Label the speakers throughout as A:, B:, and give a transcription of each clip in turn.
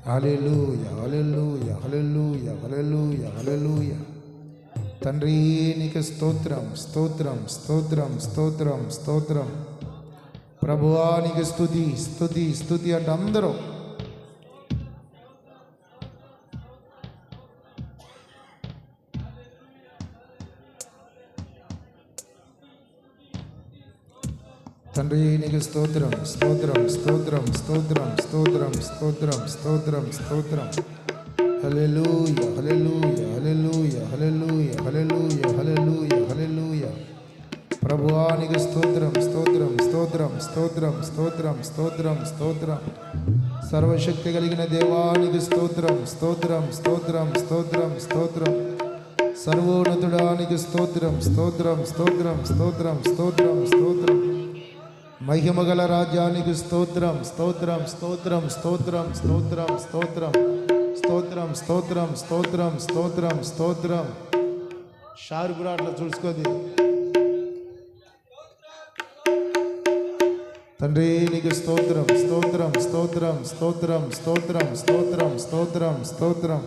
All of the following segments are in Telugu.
A: హల్లెలూయా హల్లెలూయా హల్లెలూయా హల్లెలూయా హల్లెలూయా. తండ్రి నీకు స్తోత్రం స్తోత్రం స్తోత్రం స్తోత్రం స్తోత్రం. ప్రభువా నీకు స్తుతి స్తుతి స్తుతి అంటే అందరూ తండ్రి నీకు స్తోత్రం స్తోత్రం స్తోత్రం స్తోత్రం స్తోత్రం స్తోత్రం స్తోత్రం స్తోత్రం. హల్లెలూయా హల్లెలూయా హల్లెలూయా హల్లెలూయా హల్లెలూయా హల్లెలూయా హల్లెలూయా. ప్రభువా నీకు స్తోత్రం స్తోత్రం స్తోత్రం స్తోత్రం స్తోత్రం స్తోత్రం స్తోత్రం. సర్వశక్తి కలిగిన దేవానికి స్తోత్రం స్తోత్రం స్తోత్రం స్తోత్రం స్తోత్రం. సర్వోన్నతుడానికి స్తోత్రం స్తోత్రం స్తోత్రం స్తోత్రం స్తోత్రం స్తోత్రం. మహిమగల రాజ్యానికి స్తోత్రం స్తోత్రం స్తోత్రం స్తోత్రం స్తోత్రం స్తోత్రం స్తోత్రం స్తోత్రం స్తోత్రం స్తోత్రం స్తోత్రం. షార్పురా అట్లా చూసుకోది. తండ్రి నీకు స్తోత్రం స్తోత్రం స్తోత్రం స్తోత్రం స్తోత్రం స్తోత్రం స్తోత్రం స్తోత్రం.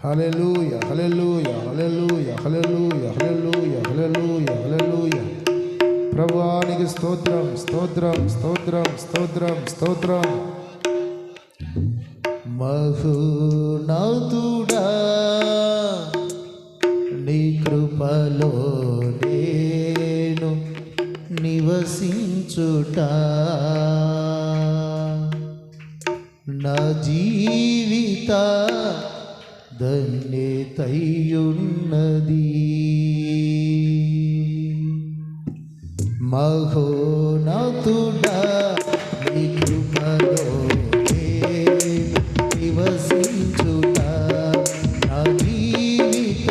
A: హల్లెలూయా హల్లెలూయా హల్లెలూయా హల్లెలూయా హల్లెలూయా హల్లెలూయా హల్లెలూయా. ప్రభువానికి స్తోత్రం స్తోత్రం స్తోత్రం స్తోత్రం స్తోత్రం. మహోన్నతుడా నీ కృపలో నేను నివసించుట నా జీవిత ధన్యతయున్నది. మహోన్నతుడా నీ కృపలో నేను నివసించుట నా జీవిత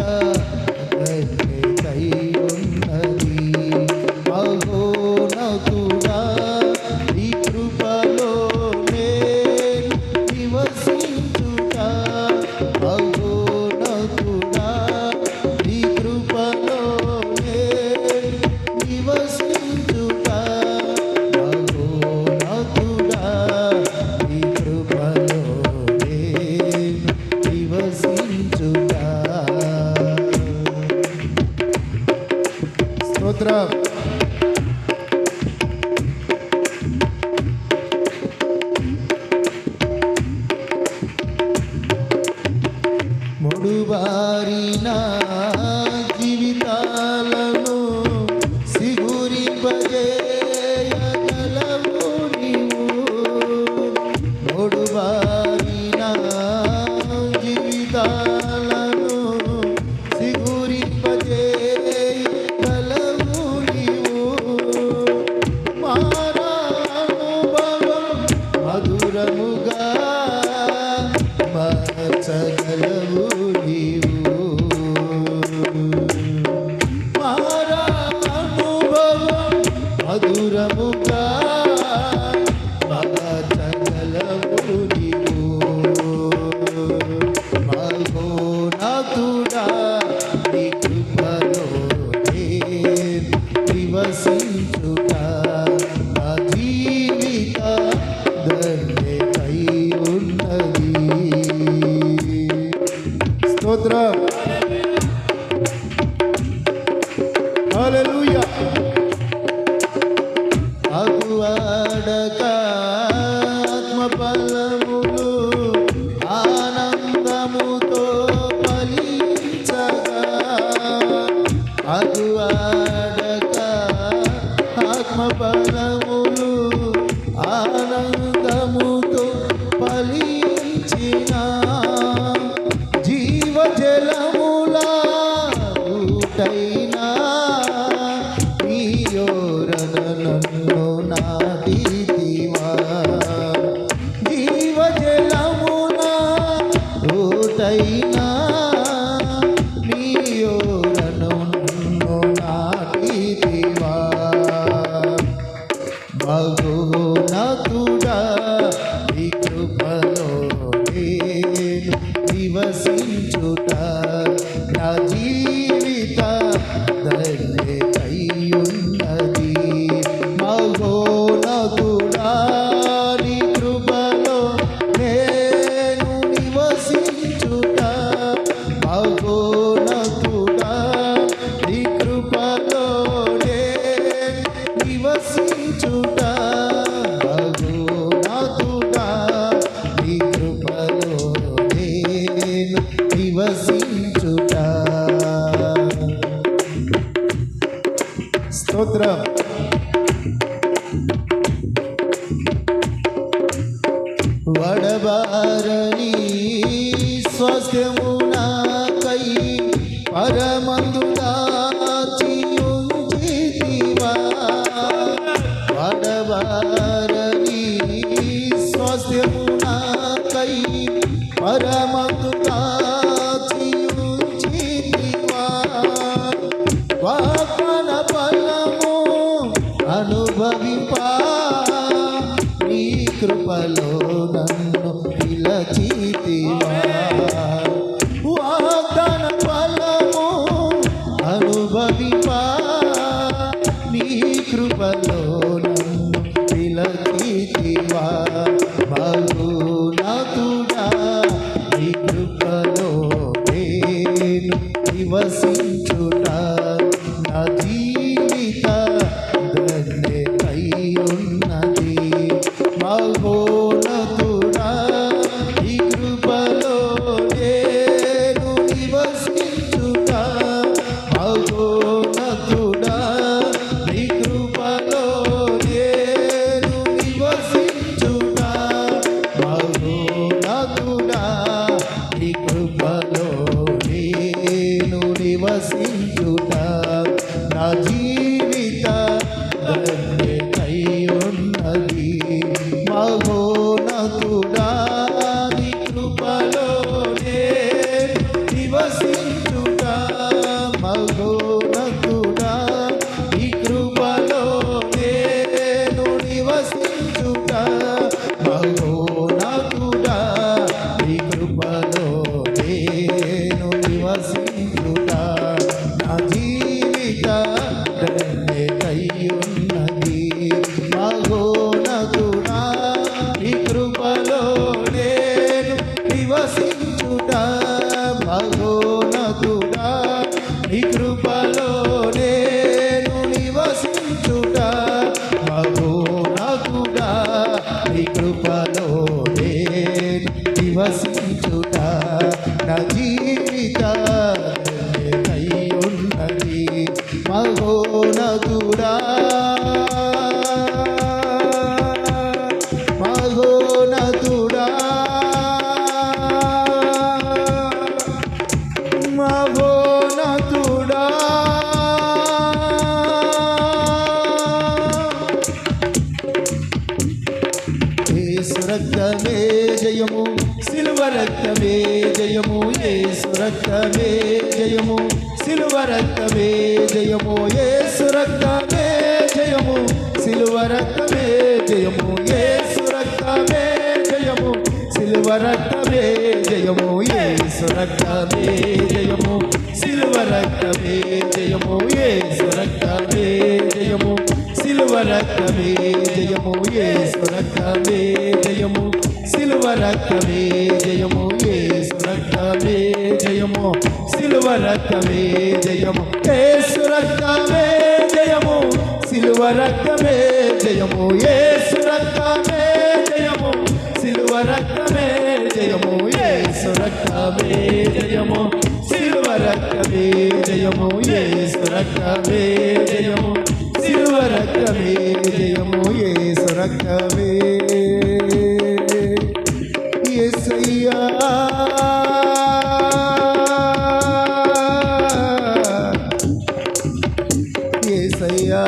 A: ధన్యతయున్నది. మహోన్నతుడా నీ కృపలో నేను నివసించుట మహోన్నతుడా నీ కృపలో నేను నివసించుట మహోన్నతుడా నీ కృపలో నేను నివసించుట. స్తోత్రం. మొడుబారిన జీవితాలను సిగురింపజేయగలవు నీవు. మొడుబారిన జీవితాలను సిగురింపజేయగలవు నీవు. మారానుభవం మధురముగా మార్చగలవు నీవు. మారానుభవం మధురముగా మార్చగలవు నీవు. మహోన్నతుడా నీ కృపలో నేను నివసించుట నా జీవిత ధన్యతయున్నది. స్తోత్రం. హల్లెలూయా. అగువాడక ఆత్మఫలములు ఆనందముతో ఫలించగా. అగువాడక ఆత్మఫలములు ఆనందముతో ఫలించిన జీవజలములా ఊటైనా నీ యోరనను నాటితివా. జీవజలములా ఊటైనా నీ యోరనను నాటితివా. మహోన్నతుడా వడబారని స్వాస్థ్యము నాకై పరమందు దాచి ఉంచితివా వడబారని స్వాస్థ్యము నాకై పరమందు దాచి ఉంచితివా వాగ్దాన ఫలము అనుభవింపా నీ కృపలో నన్ను పిలచితివా వాగ్దాన ఫలము అనుభవింపా నీ కృపలో నన్ను పిలచితివా మహోన్నతుడా నీ కృపలో నేను నివసించుట నా జీవిత ధన్యతై ఉన్నది మహోన్నతుడా నీ కృపలో నేను నివసించుట మహోన్నతుడా నీ కృపలో నేను నివసించుట మహోన్నతుడా నీ కృపలో నేను నివసించుట నా జీవిత ధన్యతై ఉన్నది మహోన్నతుడా నీ కృపలో నేను నివసించుట మహోన్నతుడా నీ కృపలో నేను నివసించుట మహోన్నతుడా నీ కృపలో నేను నివసించుట నా జీవిత ధన్యతై ఉన్నది మహోన్నతుడా నీ కృపలో నేను నివసించుట మహోన్నతుడా నీ కృపలో నేను నివసించుట మహోన్నతుడా నీ కృపలో నేను నివసించుట నా జీవిత ధన్యతై ఉన్నది మహోన్నతుడా మహోన్నతుడా మహోన్నతుడా యేసు రక్తమే జయము సిలువ రక్తమే జయము యేసు రక్తమే జయము సిలువ రక్తమే జయము యేసు రక్తమే జయము సిలువ రక్తమే జయము యేసు రక్తమే జయము సిలువ రక్తమే జయము యేసు రక్తమే జయము సిలువ రక్తమే జయము యేసు రక్తమే జయము సిలువ రక్తమే జయము యేసు రక్తమే జయము సిలువ రక్తమే జయము యేసు రక్తమే జయము సిలువ రక్తమే జయము యేసు రక్తమే జయము సిలువ రక్తమే జయము యేసు రక్తమే జయము సిలువ రక్తమే జయము యేసు రక్తమే జయము సిలువ రక్తమే జయము యేసు రక్తమే జయము సిలువ రక్తమే జయము యేసు రక్తమే యేసయ్యా యేసయ్యా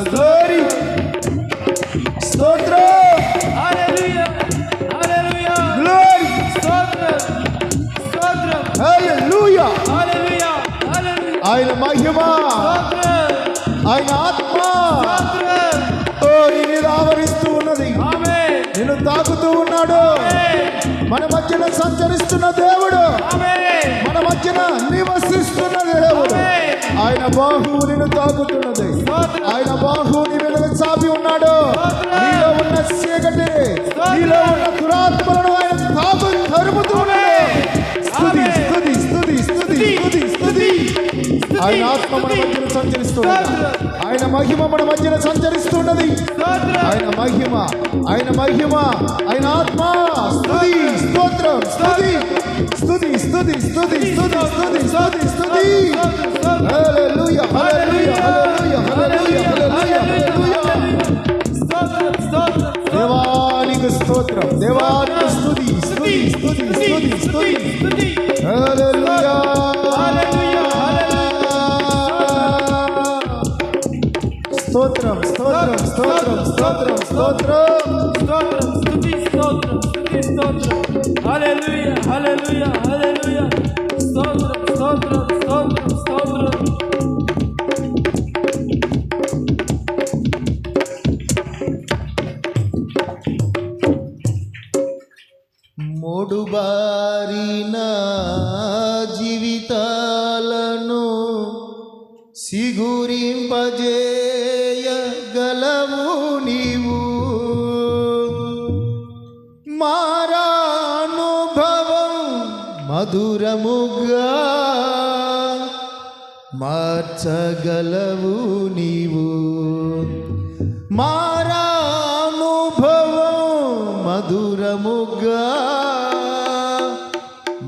A: గ్లోరీ స్తోత్రం
B: హల్లెలూయా హల్లెలూయా
A: గ్లోరీ
B: స్తోత్రం స్తోత్రం
A: హల్లెలూయా
B: హల్లెలూయా హల్లెలూయా
A: ఆయన మహిమ
B: స్తోత్రం
A: ఆయన ఆత్మ
B: స్తోత్రం
A: ఓ నీ మీద ఆవరిస్తూ ఉన్నది
B: ఆమేన్
A: నిన్ను తాకుతూ ఉన్నాడు మన మధ్యన సంచరిస్తున్న దేవుడు
B: ఆమేన్
A: మన మధ్యన నివసిస్తున్న దేవుడు ఆయన బాహువు నిన్ను తాకుతున్నది ఆయన బాహువు నీ మీద చాపి ఉన్నాడు నీలో ఉన్న చీకటి నీలో ఉన్న దురాత్మలను ఆయన తాకు తరుముతూ ఉన్నాడు స్తుతి స్తుతి స్తుతి స్తుతి స్తుతి స్తుతి ఆయన ఆత్మ మన మధ్యన సంచరిస్తున్నది ఆయన మహిమ మన మధ్యన సంచరిస్తున్నది ఆయన మహిమ ఆయన మహిమ ఆయన ఆత్మ స్తుతి స్తోత్రం స్తుతి స్తుతి స్తుతి స్తుతి స్తుతి స్తుతి స్తుతి స్తుతి హల్లెలూయా హల్లెలూయా హల్లెలూయా హల్లెలూయా హల్లెలూయా హల్లెలూయా స్తోత్రం దేవానికి స్తుతి స్తుతి స్తుతి స్తుతి స్తుతి
B: స్తుతి.
A: హల్లెలూయా
B: హల్లెలూయా,
A: స్తోత్రం స్తోత్రం స్తోత్రం స్తోత్రం స్తోత్రం
B: స్తోత్రం, స్తుతి, స్తోత్రం, స్తుతి, స్తోత్రం. హల్లెలూయా, హల్లెలూయా, హల్లెలూయా. స్తోత్రం, స్తోత్రం, స్తోత్రం, స్తోత్రం.
A: మూడు బారిన జీవితాలను సిగురింపజేయగలవు నీవు మారానుభవం మధురముగా మార్చగలవు నీవు మారానుభవం మధురముగా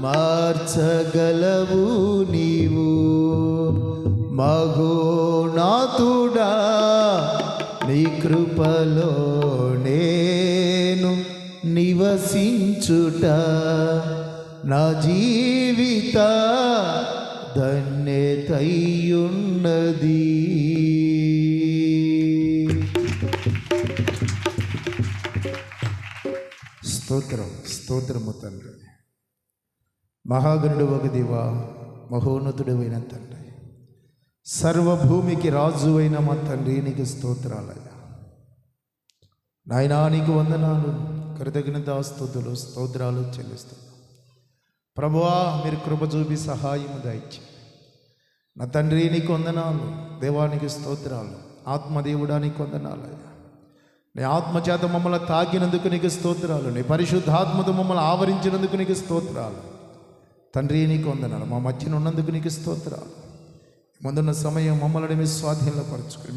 A: మార్చగలవు నీవు మహోన్నతుడా నీ కృపలో నేను నివసించుట నా జీవిత ధన్యతయున్నది. స్తోత్రం స్తోత్రము తండ్రి, మహాగణుడు ఒక దివా, మహోన్నతుడు అయిన తండ్రి, సర్వభూమికి రాజు అయిన మా తండ్రి నీకు స్తోత్రాలయ్యా. నాయనా నీకు వందనాలు, కృతజ్ఞతాస్తుతులు, స్తోత్రాలు చెల్లిస్తున్నాను. ప్రభువా మీరు కృప చూపి సహాయము దయచి నా తండ్రి నీకు వందనాలు, దేవానికి స్తోత్రాలు, ఆత్మదేవుడా నీకు వందనాలయ్యా. నీ ఆత్మచేత మమ్మల్ని తాకినందుకు నీకు స్తోత్రాలు, నీ పరిశుద్ధాత్మతో మమ్మల్ని ఆవరించినందుకు నీకు స్తోత్రాలు తండ్రి నీకు వందనాలు. మా మధ్యన ఉన్నందుకు నీకు స్తోత్రాలు. ముందున్న సమయం మమ్మల్ని మీ స్వాధీనంలో పరుచుకుని